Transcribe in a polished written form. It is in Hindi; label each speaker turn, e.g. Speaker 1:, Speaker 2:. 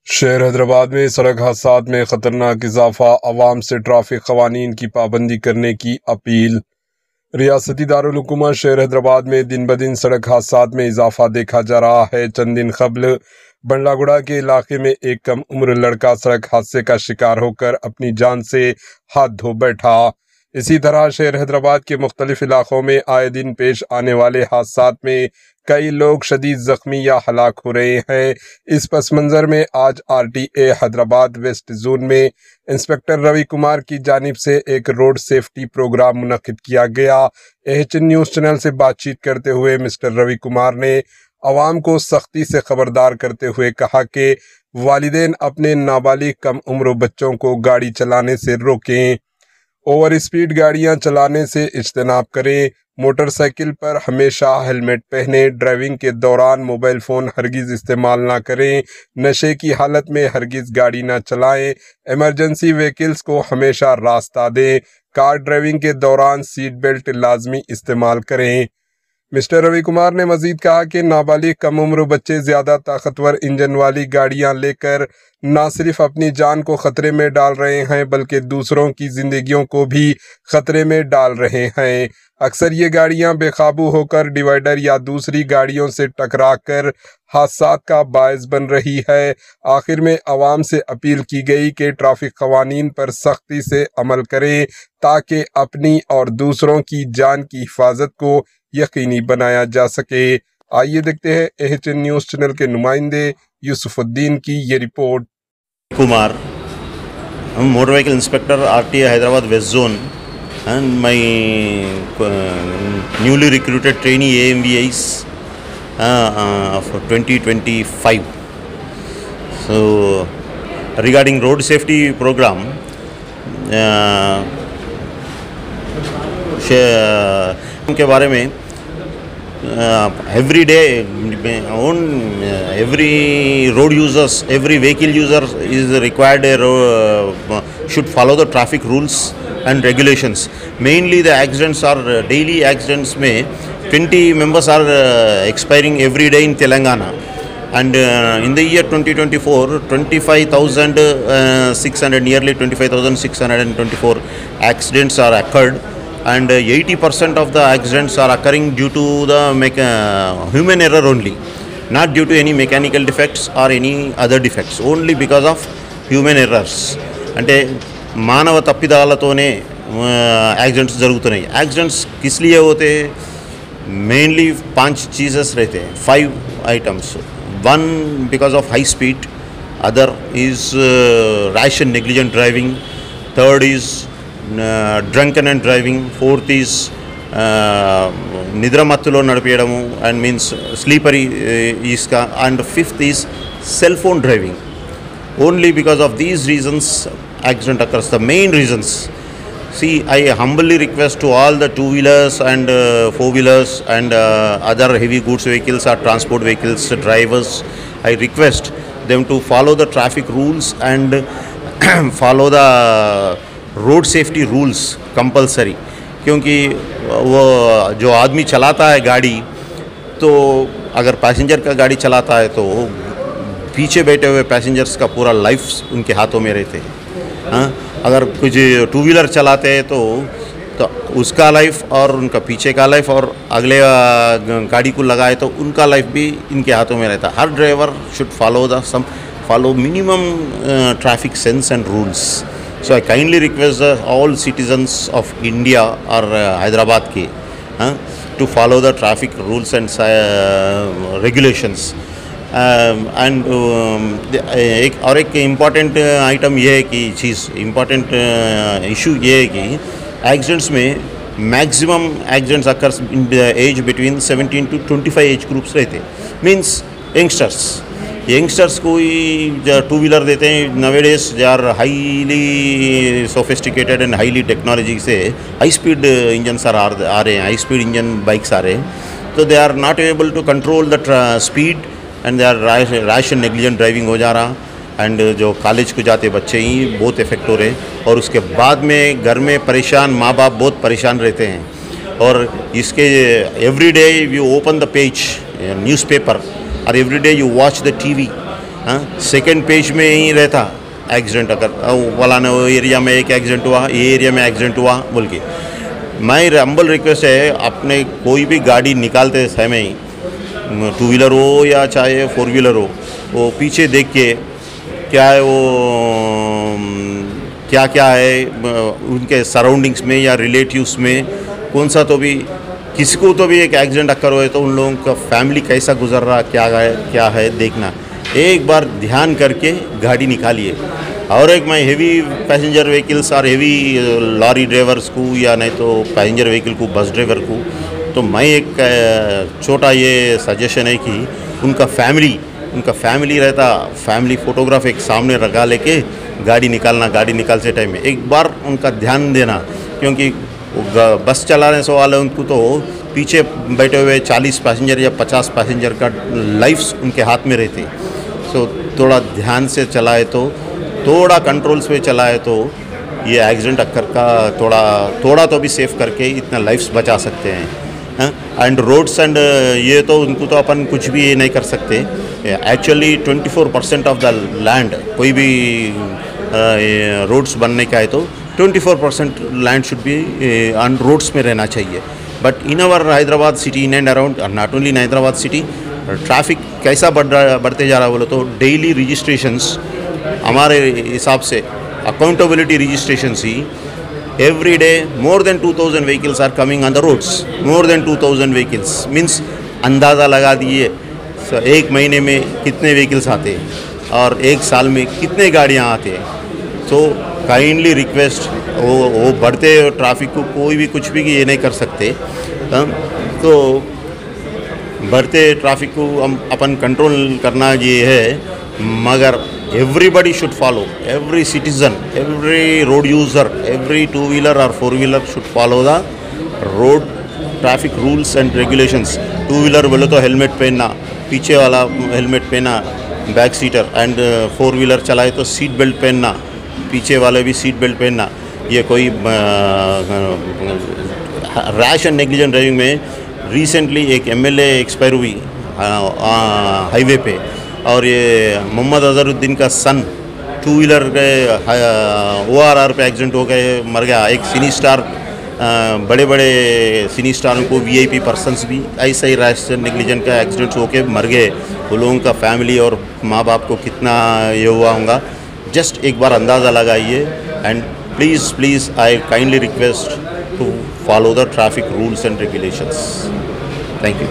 Speaker 1: शहर हैदराबाद में सड़क हादसात में खतरनाक इजाफा, अवाम से ट्रैफिक कवानीन की पाबंदी करने की अपील। रियासती दारुल हुकूमत शहर हैदराबाद में दिन ब दिन सड़क हादसात में इजाफा देखा जा रहा है। चंद दिन कबल बंडलागुड़ा के इलाके में एक कम उम्र लड़का सड़क हादसे का शिकार होकर अपनी जान से हाथ धो बैठा। इसी तरह शहर हैदराबाद के मुख्तलिफ इलाकों में आए दिन पेश आने वाले हादसात में कई लोग शदीद जख्मी या हलाक हो रहे हैं। इस पस मंज़र में आज RTA हैदराबाद वेस्ट जोन में इंस्पेक्टर रवि कुमार की जानिब से एक रोड सेफ्टी प्रोग्राम मुनक्किद किया गया। AHN न्यूज़ चैनल से बातचीत करते हुए मिस्टर रवि कुमार ने अवाम को सख्ती से खबरदार करते हुए कहा कि वालिदैन अपने नाबालिग कम उम्र बच्चों को गाड़ी चलाने से रोकें, ओवर स्पीड गाड़ियां चलाने से इज्तनाब करें, मोटरसाइकिल पर हमेशा हेलमेट पहने, ड्राइविंग के दौरान मोबाइल फ़ोन हरगिज़ इस्तेमाल ना करें, नशे की हालत में हरगिज़ गाड़ी ना चलाएं, इमरजेंसी व्हीकल्स को हमेशा रास्ता दें, कार ड्राइविंग के दौरान सीट बेल्ट लाजमी इस्तेमाल करें। मिस्टर रवि कुमार ने मजीद कहा कि नाबालिग कम उम्र बच्चे ज़्यादा ताकतवर इंजन वाली गाड़ियां लेकर न सिर्फ अपनी जान को ख़तरे में डाल रहे हैं बल्कि दूसरों की ज़िंदगियों को भी ख़तरे में डाल रहे हैं। अक्सर ये गाड़ियां बेकाबू होकर डिवाइडर या दूसरी गाड़ियों से टकराकर हादसात का बायस बन रही है। आखिर में अवाम से अपील की गई कि ट्रैफिक कवानीन पर सख्ती से अमल करें ताकि अपनी और दूसरों की जान की हिफाजत को यकीनी बनाया जा सके। आइए देखते हैं AHN न्यूज़ चैनल के नुमाइंदे यूसुफुद्दीन की ये report.
Speaker 2: Kumar, I'm motor vehicle inspector RTA Hyderabad West Zone and my newly recruited trainee AMVIs for 2025. So regarding road safety program, के बारे में every day every road users, every vehicle user is required should follow the traffic rules and regulations. Mainly the accidents are daily accidents में 20 members are expiring every day in Telangana, and in the year 2024 25,600 nearly 25,624 accidents are occurred, and 80% of the accidents are occurring due to the human error only, not due to any mechanical defects or any other defects, only because of human errors. అంటే మానవ తప్పిదాలతోనే एक्सीडेंट्स జరుగుతున్నాయి. एक्सीडेंट्स किस लिए होते हैं? मेनली 5 चीज़ेस रहते हैं, 5 items. 1 because of high speed, other is rash and negligent driving, third is drunken and driving, fourth is నిద్ర మత్తులో నడిపేయడము అండ్ మీన్స్ స్లీపరీ ఈస్కా, and fifth is cell phone driving. Only because of these reasons accident occurs, the main reasons. See, I humbly request to all the 2-wheelers and 4-wheelers and other heavy goods vehicles or transport vehicles drivers, I request them to follow the traffic rules and follow the road safety rules compulsory. क्योंकि वो जो आदमी चलाता है गाड़ी, तो अगर पैसेंजर का गाड़ी चलाता है तो पीछे बैठे हुए पैसेंजर्स का पूरा लाइफ उनके हाथों में रहते हैं. हाँ, अगर कुछ 2-व्हीलर चलाते हैं तो उसका लाइफ और उनका पीछे का लाइफ और अगले गाड़ी को लगाए तो उनका लाइफ भी इनके हाथों में रहता है. हर driver should follow minimum traffic sense and rules. So I kindly request all citizens of India or Hyderabad to follow the traffic rules and regulations. And और एक इम्पॉर्टेंट आइटम ये है कि इम्पॉर्टेंट इशू ये है कि एक्सीडेंट्स में maximum accidents occurs in the age between 17 to 25 age groups रहते हैं. मीन्स यंगस्टर्स को ही 2-व्हीलर देते हैं. Nowadays they are highly sophisticated and highly technology से हाई स्पीड इंजन्स आ रहे हैं, हाई स्पीड इंजन बाइक्स आ रहे हैं. तो they are not able to control the speed and they are rash and negligent driving हो जा रहा. एंड जो कॉलेज को जाते बच्चे ही बहुत इफेक्ट हो रहे हैं, और उसके बाद में घर में परेशान माँ बाप बहुत परेशान रहते हैं. और इसके every day you open the page newspaper or every day you watch the TV, हाँ, सेकंड पेज में ही रहता एक्सीडेंट अगर फलाना एरिया में एक एक्सीडेंट हुआ, ये एरिया में एक्सीडेंट हुआ बोल के। माय हम्बल रिक्वेस्ट है, अपने कोई भी गाड़ी निकालते समय ही, टू व्हीलर हो या चाहे फोर व्हीलर हो, वो पीछे देख के क्या है वो क्या क्या है उनके सराउंडिंग्स में या रिलेटिव्स में कौन सा, तो भी किसी को तो भी एक एक्सीडेंट अक्कर हुए तो उन लोगों का फैमिली कैसा गुजर रहा क्या है देखना, एक बार ध्यान करके गाड़ी निकालिए। और एक मैं हेवी पैसेंजर व्हीकल्स और हेवी लॉरी ड्राइवर्स को या नहीं तो पैसेंजर व्हीकल को बस ड्राइवर को तो मैं एक छोटा ये सजेशन है कि उनका फैमिली रहता, फैमिली फ़ोटोग्राफ एक सामने लगा लेके गाड़ी निकाल से टाइम में एक बार उनका ध्यान देना, क्योंकि बस चलाने से वाले उनको तो पीछे बैठे हुए 40 पैसेंजर या 50 पैसेंजर का लाइफ्स उनके हाथ में रहती। सो थोड़ा ध्यान से चलाए तो, थोड़ा कंट्रोल्स पे चलाए तो ये एक्सीडेंट अक्कर का थोड़ा तो भी सेफ करके इतना लाइफ्स बचा सकते हैं। एंड रोड्स एंड ये तो उनको तो अपन कुछ भी नहीं कर सकते। एक्चुअली 24% ऑफ द लैंड, कोई भी रोड्स बनने का है तो 24% land should be on roads में रहना चाहिए। But in our Hyderabad city in and around, not only in Hyderabad city, traffic कैसा बढ़ते जा रहा है बोलो तो डेली रजिस्ट्रेशंस हमारे हिसाब से accountability registrations he every day more than 2000 vehicles are coming on the roads, more than 2000 vehicles means अंदाज़ा लगा दिए एक महीने में कितने व्हीकल्स आते हैं और एक साल में कितने गाड़ियाँ आते हैं। सो काइंडली रिक्वेस्ट, वो बढ़ते ट्रैफिक को कोई भी कुछ भी ये नहीं कर सकते, तो बढ़ते ट्रैफिक को हम अपन कंट्रोल करना ये है, मगर everybody should follow, every citizen, every road user, every two wheeler or four wheeler should follow the road traffic rules and regulations। Two wheeler बोले तो हेलमेट पहनना, पीछे वाला हेलमेट पहना back seater, and four wheeler चलाए तो सीट बेल्ट पहनना, पीछे वाले भी सीट बेल्ट पहनना। ये कोई रैश एंड नेग्लिजेंट ड्राइविंग में रिसेंटली एक MLA एक्सपायर हुई हाईवे पे, और ये मोहम्मद अजहरुद्दीन का सन टू व्हीलर के ORR पे एक्सीडेंट हो गए, मर गया। एक सिनी स्टार, बड़े बड़े सिनी स्टारों को VIP पर्सन्स भी ऐसा ही रैश नेग्लिजेंट का एक्सीडेंट होके मर गए। वो लोगों का फैमिली और माँ बाप को कितना ये हुआ होगा, जस्ट एक बार अंदाज़ा लगाइए। And please I kindly request to follow the traffic rules and regulations. Thank you.